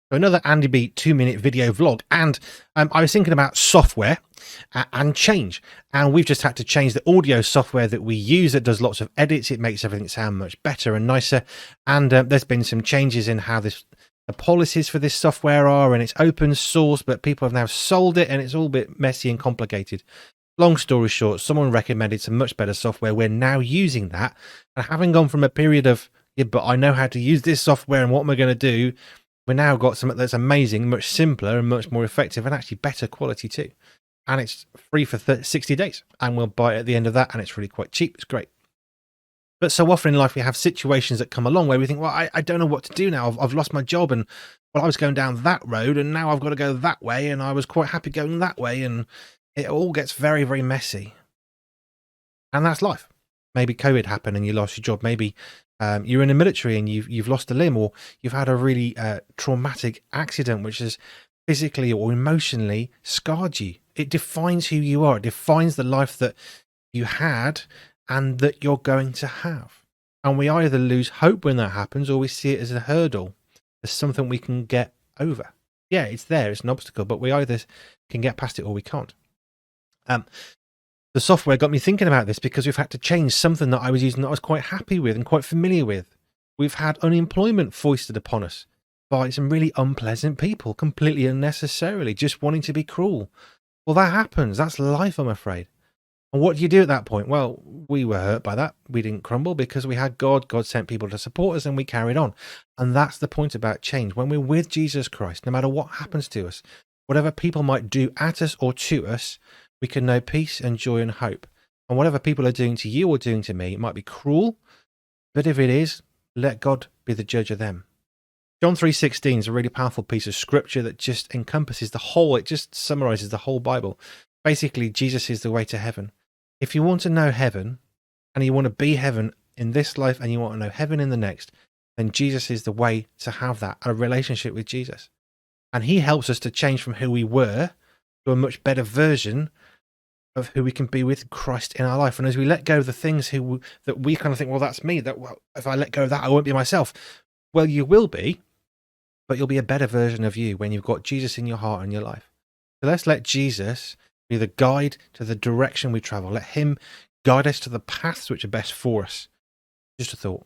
Another Andy Beat 2-minute video vlog, and I was thinking about software and change, and we've just had to change the audio software that we use that does lots of edits. It makes everything sound much better and nicer, and there's been some changes in how the policies for this software are, and it's open source, but people have now sold it, and it's all a bit messy and complicated. Long story short, someone recommended some much better software. We're now using that, and having gone from a period of, yeah, but I know how to use this software and what am I going to do, we've now got something that's amazing, much simpler and much more effective, and actually better quality too. And it's free for 60 days, and we'll buy it at the end of that, and it's really quite cheap. It's great. But so often in life, we have situations that come along where we think, well, I don't know what to do now. I've lost my job, and well, I was going down that road, and now I've got to go that way, and I was quite happy going that way, and it all gets very, very messy. And that's life. Maybe COVID happened and you lost your job. Maybe you're in the military and you've lost a limb, or you've had a really traumatic accident which has physically or emotionally scarred you. It defines who you are. It defines the life that you had and that you're going to have. And we either lose hope when that happens, or we see it as a hurdle, as something we can get over. Yeah, it's there. It's an obstacle, but we either can get past it or we can't. The software got me thinking about this because we've had to change something that I was using that I was quite happy with and quite familiar with. We've had unemployment foisted upon us by some really unpleasant people, completely unnecessarily, just wanting to be cruel. Well, that happens. That's life, I'm afraid. And what do you do at that point? Well, we were hurt by that. We didn't crumble because we had God. God sent people to support us, and we carried on. And that's the point about change. When we're with Jesus Christ, no matter what happens to us, whatever people might do at us or to us, we can know peace and joy and hope. And whatever people are doing to you or doing to me, it might be cruel, but if it is, let God be the judge of them. John 3:16 is a really powerful piece of scripture that just encompasses the whole, it just summarizes the whole Bible. Basically, Jesus is the way to heaven. If you want to know heaven, and you want to be heaven in this life, and you want to know heaven in the next, then Jesus is the way to have that, a relationship with Jesus. And he helps us to change from who we were to a much better version of who we can be with Christ in our life. And as we let go of the things that we kind of think, well, that's me, that, well, if I let go of that, I won't be myself. Well, you will be, but you'll be a better version of you when you've got Jesus in your heart and your life. So let's let Jesus be the guide to the direction we travel. Let him guide us to the paths which are best for us. Just a thought.